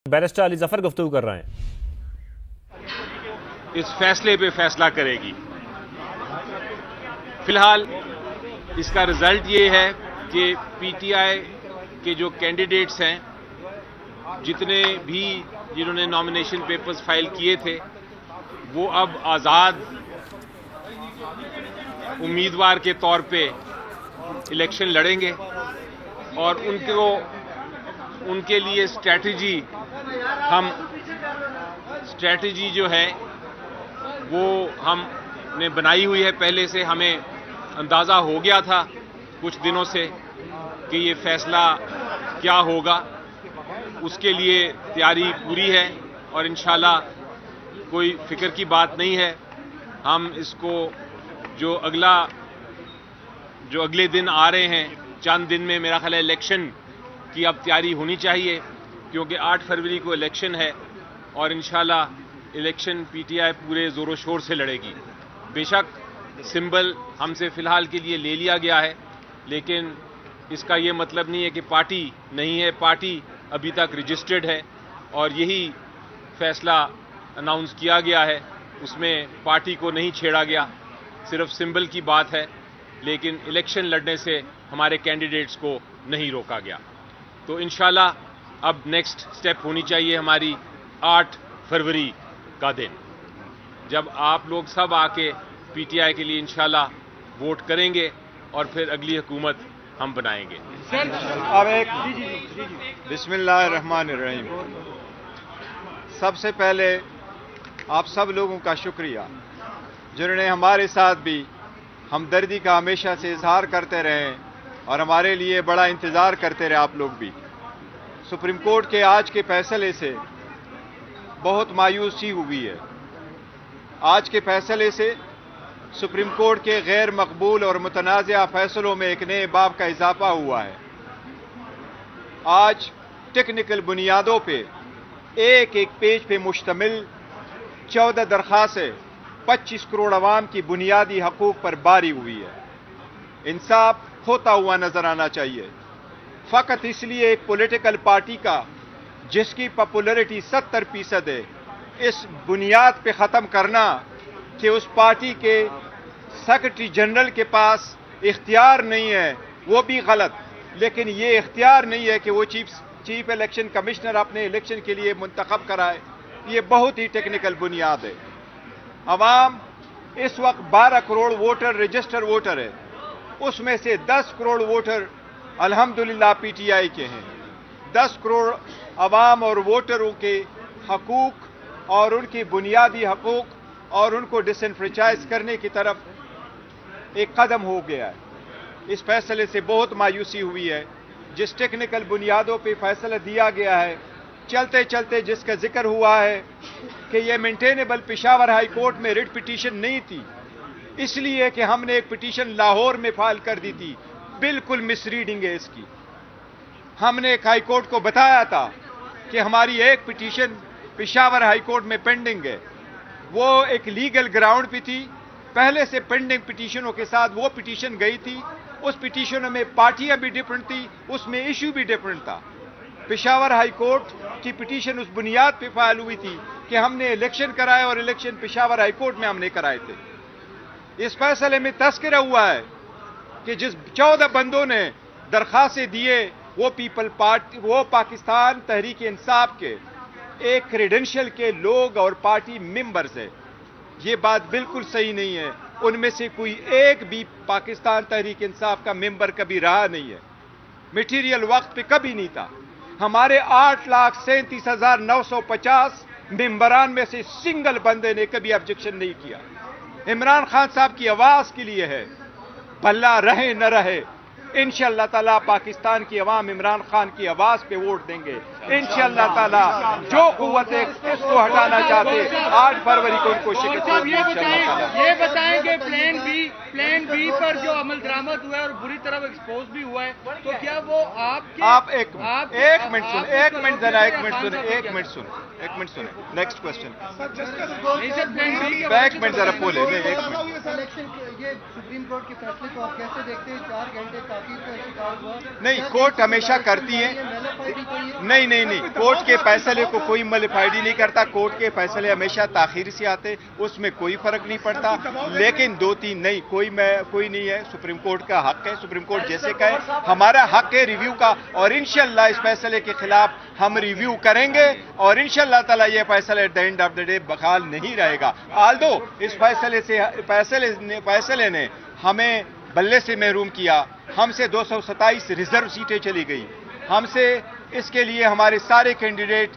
Barrister Ali Zafar گفتگو کر رہے ہیں. اس فیصلے پہ فیصلہ کرے گی. فی الحال اس کا رزلٹ یہ ہے کہ پی ٹی آئی کے جو کینڈیڈیٹس ہیں، جتنے بھی جنہوں نے نامینیشن پیپرز فائل کیے تھے، وہ اب آزاد امیدوار کے طور پہ الیکشن لڑیں گے، اور ان کے لیے اسٹریٹجی جو ہے وہ ہم نے بنائی ہوئی ہے. پہلے سے ہمیں اندازہ ہو گیا تھا کچھ دنوں سے کہ یہ فیصلہ کیا ہوگا. اس کے لیے تیاری پوری ہے، اور انشاءاللہ کوئی فکر کی بات نہیں ہے. ہم اس کو جو اگلے دن آ رہے ہیں، چند دن میں میرا خیال ہے الیکشن کی اب تیاری ہونی چاہیے، کیونکہ 8 فروری کو الیکشن ہے، اور انشاءاللہ الیکشن پی ٹی آئی پورے زور و شور سے لڑے گی. بے شک سمبل ہم سے فی الحال کے لیے لے لیا گیا ہے، لیکن اس کا یہ مطلب نہیں ہے کہ پارٹی نہیں ہے. پارٹی ابھی تک رجسٹرڈ ہے، اور یہی فیصلہ اناؤنس کیا گیا ہے. اس میں پارٹی کو نہیں چھیڑا گیا، صرف سمبل کی بات ہے، لیکن الیکشن لڑنے سے ہمارے کینڈیڈیٹس کو نہیں روکا گیا. تو انشاءاللہ اب نیکسٹ سٹیپ ہونی چاہیے ہماری 8 فروری کا دن، جب آپ لوگ سب آ کے پی ٹی آئی کے لیے انشاءاللہ ووٹ کریں گے، اور پھر اگلی حکومت ہم بنائیں گے. بسم اللہ الرحمن الرحیم. سب سے پہلے آپ سب لوگوں کا شکریہ جنہوں نے ہمارے ساتھ بھی ہمدردی کا ہمیشہ سے اظہار کرتے رہے، اور ہمارے لیے بڑا انتظار کرتے رہے. آپ لوگ بھی سپریم کورٹ کے آج کے فیصلے سے بہت مایوسی ہوئی ہے. آج کے فیصلے سے سپریم کورٹ کے غیر مقبول اور متنازعہ فیصلوں میں ایک نئے باب کا اضافہ ہوا ہے. آج ٹیکنیکل بنیادوں پہ ایک پیج پہ مشتمل 14 درخواستیں 25 کروڑ عوام کی بنیادی حقوق پر باری ہوئی ہے. انصاف ہوتا ہوا نظر آنا چاہیے. فقط اس لیے ایک پولیٹیکل پارٹی کا جس کی پاپولرٹی 70% ہے، اس بنیاد پہ ختم کرنا کہ اس پارٹی کے سیکرٹری جنرل کے پاس اختیار نہیں ہے، وہ بھی غلط. لیکن یہ اختیار نہیں ہے کہ وہ چیف الیکشن کمشنر اپنے الیکشن کے لیے منتخب کرائے. یہ بہت ہی ٹیکنیکل بنیاد ہے. عوام اس وقت 12 کروڑ ووٹر رجسٹر ووٹر ہے، اس میں سے 10 کروڑ ووٹر الحمدللہ پی ٹی آئی کے ہیں. 10 کروڑ عوام اور ووٹروں کے حقوق اور ان کی بنیادی حقوق اور ان کو ڈس انفرنچائز کرنے کی طرف ایک قدم ہو گیا ہے. اس فیصلے سے بہت مایوسی ہوئی ہے. جس ٹیکنیکل بنیادوں پہ فیصلہ دیا گیا ہے، چلتے چلتے جس کا ذکر ہوا ہے کہ یہ مینٹینیبل پشاور ہائی کورٹ میں ریٹ پٹیشن نہیں تھی، اس لیے کہ ہم نے ایک پٹیشن لاہور میں فائل کر دی تھی. بالکل مس ریڈنگ ہے اس کی. ہم نے ایک ہائی کورٹ کو بتایا تھا کہ ہماری ایک پٹیشن پشاور ہائی کورٹ میں پینڈنگ ہے. وہ ایک لیگل گراؤنڈ پہ تھی، پہلے سے پینڈنگ پٹیشنوں کے ساتھ وہ پٹیشن گئی تھی. اس پٹیشنوں میں پارٹیاں بھی ڈفرنٹ تھی، اس میں ایشو بھی ڈفرنٹ تھا. پشاور ہائی کورٹ کی پٹیشن اس بنیاد پہ فائل ہوئی تھی کہ ہم نے الیکشن کرائے، اور الیکشن پشاور ہائی کورٹ میں ہم نے کرائے تھے. اس فیصلے میں تذکرہ ہوا ہے کہ جس 14 بندوں نے درخواستیں دیے وہ پاکستان تحریک انصاف کے ایک کریڈنشل کے لوگ اور پارٹی ممبرز ہیں. یہ بات بالکل صحیح نہیں ہے. ان میں سے کوئی ایک بھی پاکستان تحریک انصاف کا ممبر کبھی رہا نہیں ہے. میٹیریل وقت پہ کبھی نہیں تھا. ہمارے 8,37,950 ممبران میں سے سنگل بندے نے کبھی آبجیکشن نہیں کیا. عمران خان صاحب کی آواز کے لیے ہے، بھلا رہے نہ رہے. انشاءاللہ تعالیٰ پاکستان کی عوام عمران خان کی آواز پہ ووٹ دیں گے. انشاءاللہ تعالیٰ جو قوتیں اس کو ہٹانا چاہتے 8 فروری کو ان کو شکست ہوگی. یہ بتائیں کہ پلان بی پر جو عمل درآمد ہوا ہے اور بری طرح ایکسپوز بھی ہوا ہے، تو کیا وہ آپ ایک منٹ سن एक मिनट सुने, नेक्स्ट क्वेश्चन। नहीं सर, प्लान बी के एक मिनट जरा बोले, नहीं एक मिनट। इलेक्शन ये सुप्रीम कोर्ट के फैसले को आप कैसे देखते हैं? 4 घंटे ताखीर का शिकार हुआ। नहीं, कोर्ट हमेशा करती है। नहीं नहीं नहीं, कोर्ट के फैसले को कोई मलिफाइडी नहीं करता। कोर्ट के फैसले हमेशा ताखीर से आते, उसमें कोई फर्क नहीं पड़ता। लेकिन 2-3 नहीं, कोई नहीं है। सुप्रीम कोर्ट का हक है, सुप्रीम कोर्ट जैसे कहे हमारा हक है रिव्यू का, और इंशाल्लाह इस फैसले के खिलाफ हम रिव्यू करेंगे और इंशाल्लाह ताला ये फैसला at the end of the day बहाल नहीं रहेगा। आल्दो इस फैसले ने हमें बल्ले से महरूम किया, हमसे 227 रिजर्व सीटें चली गई हमसे। इसके लिए हमारे सारे कैंडिडेट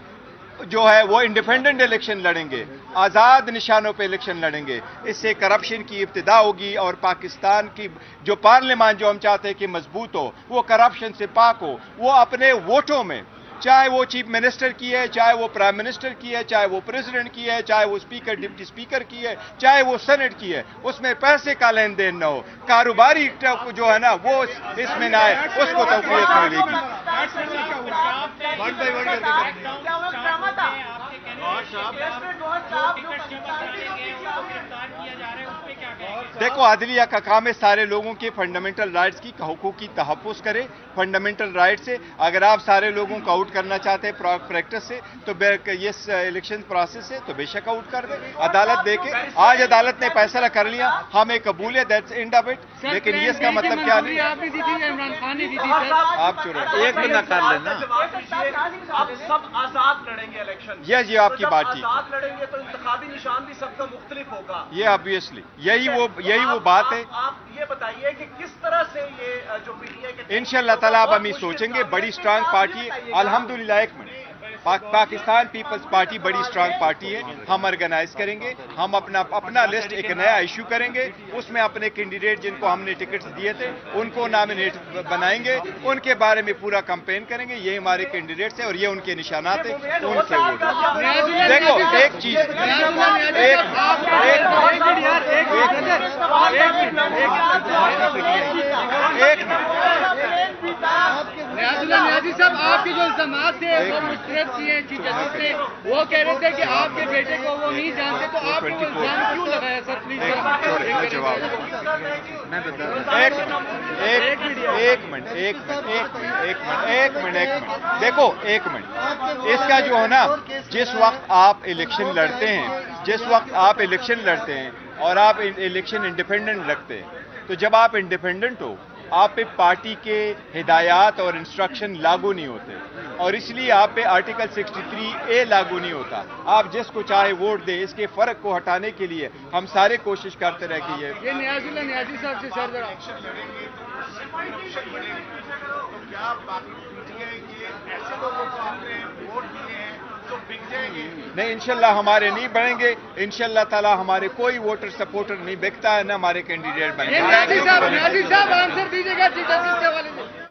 जो है वो इंडिपेंडेंट इलेक्शन लड़ेंगे, आज़ाद निशानों पे इलेक्शन लड़ेंगे। इससे करप्शन की इब्तिदा होगी और पाकिस्तान की जो पार्लियामान जो हम चाहते हैं कि मजबूत हो, वो करप्शन से पाक हो। वो अपने वोटों में, चाहे वो चीफ मिनिस्टर की है, चाहे वो प्राइम मिनिस्टर की है, चाहे वो प्रेसिडेंट की है, चाहे वो स्पीकर डिप्टी स्पीकर की है, चाहे वो सेनेट की है, उसमें पैसे का लेन देन न हो, कारोबारी जो है ना वो इसमें ना आए, उसको तौफीक मिलेगी। देखो, अदलिया का काम है सारे लोगों के फंडामेंटल राइट्स की हुकूक की तहफ़्फ़ुज़ करे। फंडामेंटल राइट से अगर आप सारे लोगों को आउट करना चाहते हैं प्रैक्टिस से, तो ये इलेक्शन प्रोसेस से, तो बेशक आउट कर दे। अदालत देखे, आज अदालत ने फैसला कर लिया, हमें कबूल है, दैट्स एंड ऑफ इट। लेकिन ये इसका मतलब क्या नहीं, आपने दी थी, इमरान खान ने दी थी सर। आप चुरो एक मिनट कर लेना। आप सब आजाद लड़ेंगे इलेक्शन। ये आपकी बात ठीक है। आजाद लड़ेंगे तो इंतखाबी निशान भी सबका मुख्तलिफ होगा। ये ऑब्वियसली यही वो बात है। आप ये बताइए कि किस तरह से ये जो पीटीआई के इंशाल्लाह ताला अब हम ये सोचेंगे। बड़ी स्ट्रांग पार्टी है अल्हम्दुलिल्लाह। एक मिनट, पाकिस्तान पीपल्स पार्टी बड़ी स्ट्रांग पार्टी है। हम ऑर्गेनाइज करेंगे, हम अपना लिस्ट एक नया इशू करेंगे, उसमें अपने कैंडिडेट जिनको हमने टिकट्स दिए थे उनको नॉमिनेट बनाएंगे, उनके बारे में पूरा कैंपेन करेंगे। ये हमारे कैंडिडेट्स हैं और ये उनके निशानात हैं, उनसे वोट। देखो एक चीज, नियाजी साहब, आपके जो इल्जामात थे वो मुस्तरद किए चीफ जस्टिस ने, वो कह रहे थे कि आपके बेटे को वो नहीं जानते, तो आपको वो इल्जाम क्यों लगाया सर? प्लीज जवाब एक मिनट। देखो एक मिनट, इसका जो है ना, जिस वक्त आप इलेक्शन लड़ते हैं और आप इलेक्शन इंडिपेंडेंट रखते हैं, तो जब आप इंडिपेंडेंट हो आप पे पार्टी के हिदायत और इंस्ट्रक्शन लागू नहीं होते, और इसलिए आप पे आर्टिकल 63A लागू नहीं होता। आप जिसको चाहे वोट दे, इसके फर्क को हटाने के लिए हम सारे कोशिश करते रहे कि ये नियाजी साहब से सर जरा नहीं, इंशाल्लाह हमारे नहीं बढ़ेंगे। इंशाल्लाह ताला हमारे कोई वोटर सपोर्टर नहीं बिकता है, ना हमारे कैंडिडेट बनेंगे। नियाजी साहब आंसर दीजिएगा चीफ जस्टिस के हवाले से।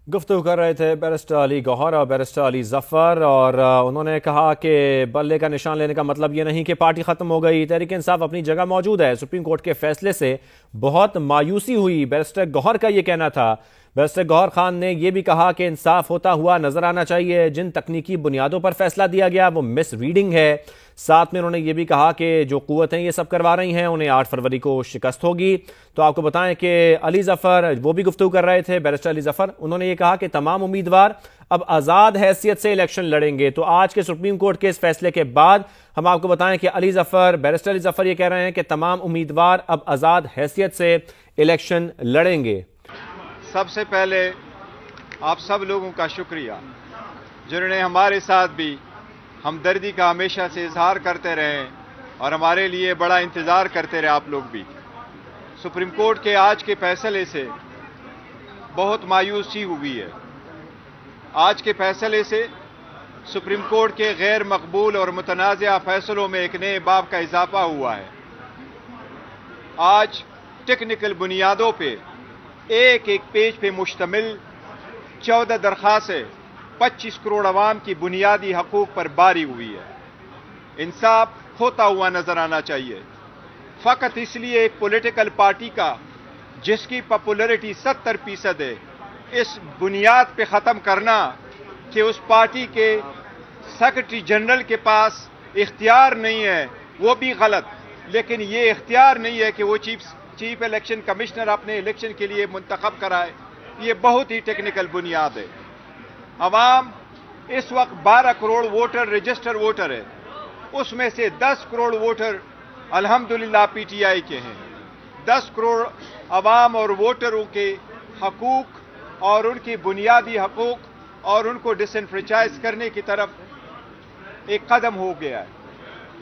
गुफ्तगू कर रहे थे बैरिस्टर अली गौहर और बैरिस्टर अली जफर, और उन्होंने कहा कि बल्ले का निशान लेने का मतलब ये नहीं कि पार्टी खत्म हो गई, तहरीक इंसाफ अपनी जगह मौजूद है। सुप्रीम कोर्ट के फैसले से बहुत मायूसी हुई, बैरिस्टर गौहर का ये कहना था। बैरिस्टर गौहर खान ने यह भी कहा कि इंसाफ होता हुआ नजर आना चाहिए, जिन तकनीकी बुनियादों पर फैसला दिया गया वो मिस रीडिंग है। साथ में उन्होंने ये भी कहा कि जो कुव्वतें ये सब करवा रही हैं उन्हें 8 फरवरी को शिकस्त होगी। तो आपको बताएं कि अली जफर वो भी गुफ्तगू कर रहे थे, बैरिस्टर अली जफर, उन्होंने ये कहा कि तमाम उम्मीदवार अब आज़ाद हैसियत से इलेक्शन लड़ेंगे। तो आज के सुप्रीम कोर्ट के इस फैसले के बाद हम आपको बताएं कि बैरिस्टर अली जफर ये कह रहे हैं कि तमाम उम्मीदवार अब आज़ाद हैसियत से इलेक्शन लड़ेंगे। सबसे पहले आप सब लोगों का शुक्रिया जिन्होंने हमारे साथ भी हमदर्दी का हमेशा से इजहार करते रहे और हमारे लिए बड़ा इंतज़ार करते रहे। आप लोग भी सुप्रीम कोर्ट के आज के फैसले से बहुत मायूसी हुई है। आज के फैसले से सुप्रीम कोर्ट के गैर मकबूल और मुतनाज़ा फैसलों में एक नए बाब का इजाफा हुआ है। आज टेक्निकल बुनियादों पे एक पेज पे मुश्तमिल 14 दरखास्तें 25 करोड़ अवाम की बुनियादी हकूक पर बारी हुई है। इंसाफ होता हुआ नजर आना चाहिए। फकत इसलिए एक पॉलिटिकल पार्टी का जिसकी पॉपुलैरिटी 70% है, इस बुनियाद पे ख़त्म करना कि उस पार्टी के सेक्रेटरी जनरल के पास इख्तियार नहीं है, वो भी गलत, लेकिन ये इख्तियार नहीं है कि वो चीफ इलेक्शन कमिश्नर अपने इलेक्शन के लिए मुंतखब कराए। ये बहुत ही टेक्निकल बुनियाद है। अवाम इस वक्त 12 करोड़ वोटर रजिस्टर वोटर है, उसमें से 10 करोड़ वोटर अल्हम्दुलिल्लाह पीटीआई के हैं। 10 करोड़ अवाम और वोटरों के हकूक और उनकी बुनियादी हकूक और उनको डिसएनफ्रेंचाइज करने की तरफ एक कदम हो गया है।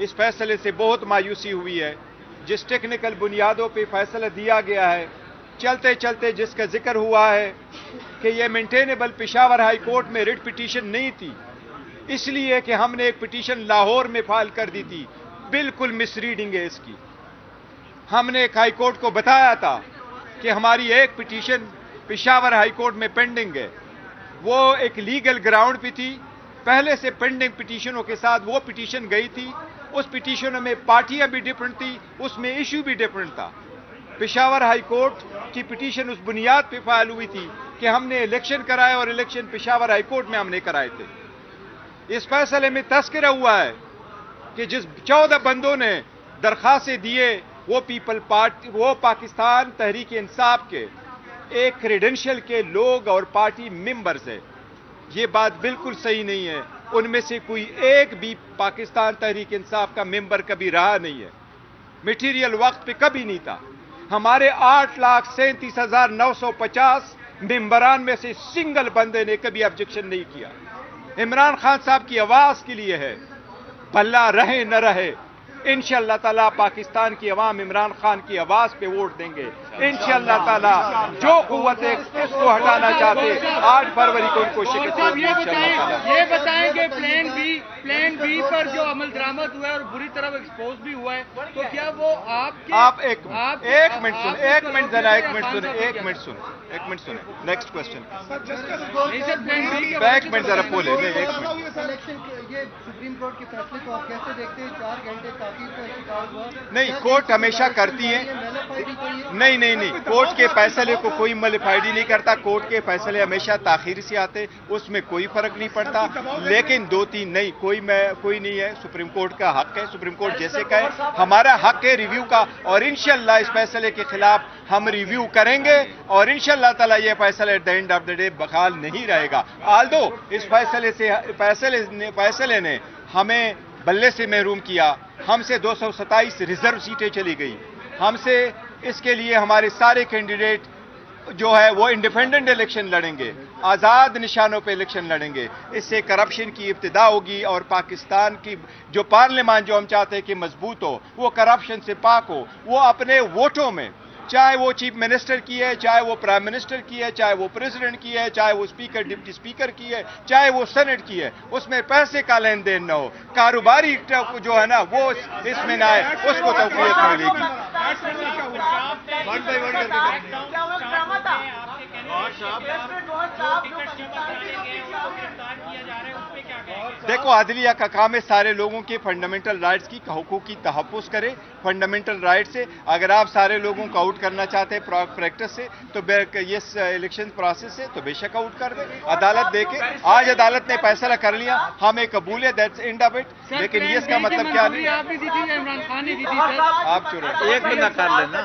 इस फैसले से बहुत मायूसी हुई है। जिस टेक्निकल बुनियादों पे फैसला दिया गया है, चलते चलते जिसका जिक्र हुआ है कि ये मेंटेनेबल पेशावर हाई कोर्ट में रिट पिटीशन नहीं थी, इसलिए कि हमने एक पिटीशन लाहौर में फाइल कर दी थी। बिल्कुल मिसरीडिंग है इसकी। हमने एक हाई कोर्ट को बताया था कि हमारी एक पिटीशन पेशावर हाई कोर्ट में पेंडिंग है, वो एक लीगल ग्राउंड पे थी। पहले से पेंडिंग पिटीशनों के साथ वो पिटीशन गई थी। उस पिटीशनों में पार्टियां भी डिफरेंट थी, उसमें इशू भी डिफरेंट था। पेशावर हाई कोर्ट की पिटीशन उस बुनियाद पे फाइल हुई थी कि हमने इलेक्शन कराए और इलेक्शन पेशावर हाई कोर्ट में हमने कराए थे। इस फैसले में तस्करा हुआ है कि जिस 14 बंदों ने दरखास्तें दिए वो पाकिस्तान तहरीक इंसाफ के एक क्रेडेंशियल के लोग और पार्टी मेंबर्स है। ये बात बिल्कुल सही नहीं है। उनमें से कोई एक भी पाकिस्तान तहरीक इंसाफ का मेंबर कभी रहा नहीं है, मटीरियल वक्त पे कभी नहीं था। हमारे 8,37,950 मेंबरान में से सिंगल बंदे ने कभी ऑब्जेक्शन नहीं किया। इमरान खान साहब की आवाज के लिए है, भला रहे न रहे, इंशाअल्लाह ताला पाकिस्तान की अवाम इमरान खान की आवाज पे वोट देंगे इंशाअल्लाह ताला। जो कुव्वत इसको हटाना चाहते 8 फरवरी को उनको शिकस्त होगी। ये बताएं कि प्लान बी पर जो अमल दरामद हुआ है और बुरी तरह एक्सपोज भी हुआ है, तो क्या वो आप एक मिनट सुने नेक्स्ट क्वेश्चन। एक मिनट जरा बोले। ये सुप्रीम कोर्ट के फैसले को आप कैसे देखते हैं? 4 घंटे ताकीद का शिकार हुआ। नहीं, कोर्ट हमेशा करती है। नहीं, कोर्ट के फैसले को कोई मलिफाइडी नहीं करता। कोर्ट के फैसले हमेशा ताखीर से आते, उसमें कोई फर्क नहीं पड़ता। लेकिन 2-3 नहीं, कोई नहीं है। सुप्रीम कोर्ट का हक है, सुप्रीम कोर्ट जैसे कहे हमारा हक है रिव्यू का, और इंशाअल्लाह इस फैसले के खिलाफ हम रिव्यू करेंगे और इंशाअल्लाह ताला ये फैसला at the end of the day बहाल नहीं रहेगा। आल्दो इस फैसले ने हमें बल्ले से महरूम किया। हमसे 227 रिजर्व सीटें चली गई हमसे। इसके लिए हमारे सारे कैंडिडेट जो है वो इंडिपेंडेंट इलेक्शन लड़ेंगे, आज़ाद निशानों पे इलेक्शन लड़ेंगे। इससे करप्शन की इब्तिदा होगी और पाकिस्तान की जो पार्लियामान जो हम चाहते हैं कि मजबूत हो, वो करप्शन से पाक हो। वो अपने वोटों में, चाहे वो चीफ मिनिस्टर की है, चाहे वो प्राइम मिनिस्टर की है, चाहे वो प्रेसिडेंट की है, चाहे वो स्पीकर डिप्टी स्पीकर की है, चाहे वो सेनेट की है, उसमें पैसे का लेन देन न हो। कारोबारी जो है ना वो इसमें ना आए, उसको तौफीक मिलेगी। देखो, अदलिया का काम है सारे लोगों के फंडामेंटल राइट्स की हकूक की तहफ़्फ़ुज़ करे। फंडामेंटल राइट से अगर आप सारे लोगों को आउट करना चाहते हैं प्रैक्टिस से, तो ये इलेक्शन प्रोसेस से, तो बेशक आउट कर दे। अदालत देखे, आज अदालत ने फैसला कर लिया, हमें कबूल है, दैट्स एंड ऑफ इट। लेकिन ये इसका मतलब क्या नहीं, इमरान खान ने दी थी। आप चुने एक बंदा कर लेना,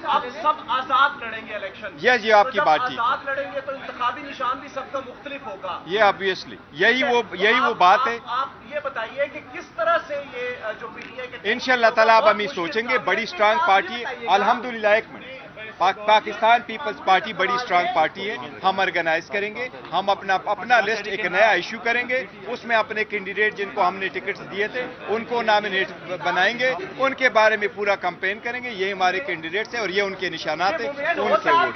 आप सब आजाद लड़ेंगे इलेक्शन। ये आपकी बात ठीक, आजाद लड़ेंगे तो इंतखाबी निशान भी सबका मुख्तलिफ होगा। ये ऑब्वियसली यही वो बात है। आप ये बताइए कि किस तरह से ये जो पीटीआई के इंशाअल्लाह ताला अब हम ही सोचेंगे। बड़ी स्ट्रांग पार्टी अल्हम्दुलिल्लाह। एक मिनट, पाकिस्तान पीपल्स पार्टी बड़ी स्ट्रांग पार्टी है। हम ऑर्गेनाइज करेंगे, हम अपना लिस्ट एक नया इशू करेंगे, उसमें अपने कैंडिडेट जिनको हमने टिकट्स दिए थे उनको नॉमिनेट बनाएंगे, उनके बारे में पूरा कैंपेन करेंगे। ये हमारे कैंडिडेट्स हैं और ये उनके निशानात हैं, उनसे वोट।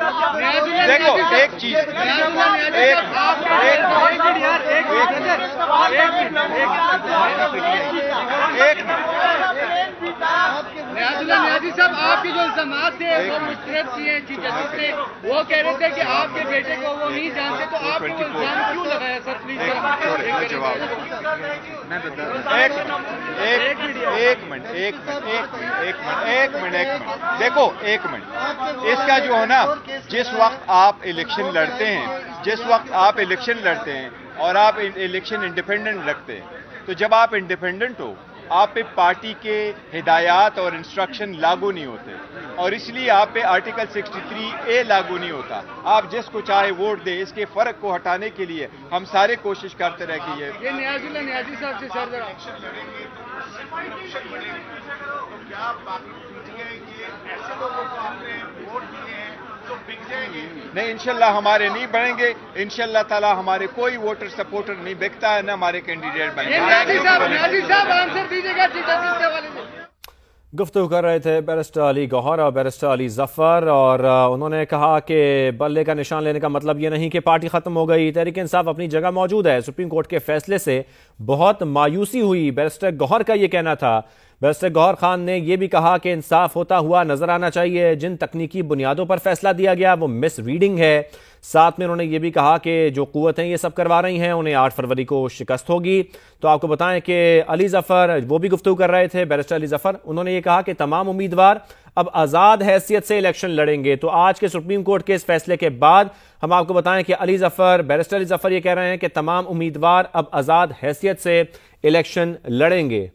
देखो एक चीज, नियाज़ी साहब, आपके जो इल्ज़ामात थे वो मुस्तरद किए चीफ जस्टिस ने, वो कह रहे थे कि आपके बेटे को वो नहीं जानते, तो आपको इल्ज़ाम क्यों लगाया? सर प्लीज जवाब। एक मिनट देखो, एक मिनट। इसका जो है ना, जिस वक्त आप इलेक्शन लड़ते हैं اور آپ الیکشن انڈیپینڈنٹ رکھتے ہیں، تو جب آپ انڈیپینڈنٹ ہو آپ پہ پارٹی کے ہدایات اور انسٹرکشن لاگو نہیں ہوتے، اور اس لیے آپ پہ آرٹیکل 63A لاگو نہیں ہوتا۔ آپ جس کو چاہے ووٹ دیں، اس کے فرق کو ہٹانے کے لیے ہم سارے کوشش کرتے رہے کہ یہ نیاز اللہ نیازی صاحب سے سر ذرا کیا باقی پی ٹی آئی کے ایسے لوگوں کو آپ نے ووٹ دیے ہیں جو بک جائیں گے؟ نہیں، انشاءاللہ ہمارے نہیں بڑھیں گے، انشاءاللہ تعالی ہمارے کوئی ووٹر سپورٹر نہیں بکتا ہے، نہ ہمارے کینڈیڈیٹ بنے گا۔ نیازی صاحب آنسر دیجیے گا چیف جسٹس کے حوالے سے۔ گفتگو کر رہے تھے بیرسٹر علی گوہر اور بیرسٹر علی ظفر، اور انہوں نے کہا کہ بلے کا نشان لینے کا مطلب یہ نہیں کہ پارٹی ختم ہو گئی، تحریک انصاف اپنی جگہ موجود ہے۔ سپریم کورٹ کے فیصلے سے بہت مایوسی ہوئی، بیرسٹر گوہر کا یہ کہنا تھا۔ بیرسٹر گوہر خان نے یہ بھی کہا کہ انصاف ہوتا ہوا نظر آنا چاہیے، جن تکنیکی بنیادوں پر فیصلہ دیا گیا وہ مس ریڈنگ ہے۔ ساتھ میں انہوں نے یہ بھی کہا کہ جو قوتیں یہ سب کروا رہی ہیں انہیں 8 فروری کو شکست ہوگی۔ تو آپ کو بتائیں کہ علی ظفر وہ بھی گفتگو کر رہے تھے، بیرسٹر علی ظفر، انہوں نے یہ کہا کہ تمام امیدوار اب آزاد حیثیت سے الیکشن لڑیں گے۔ تو آج کے سپریم کورٹ کے اس فیصلے کے بعد ہم آپ کو بتائیں کہ بیرسٹر علی ظفر یہ کہہ رہے ہیں کہ تمام امیدوار اب آزاد حیثیت سے الیکشن لڑیں گے۔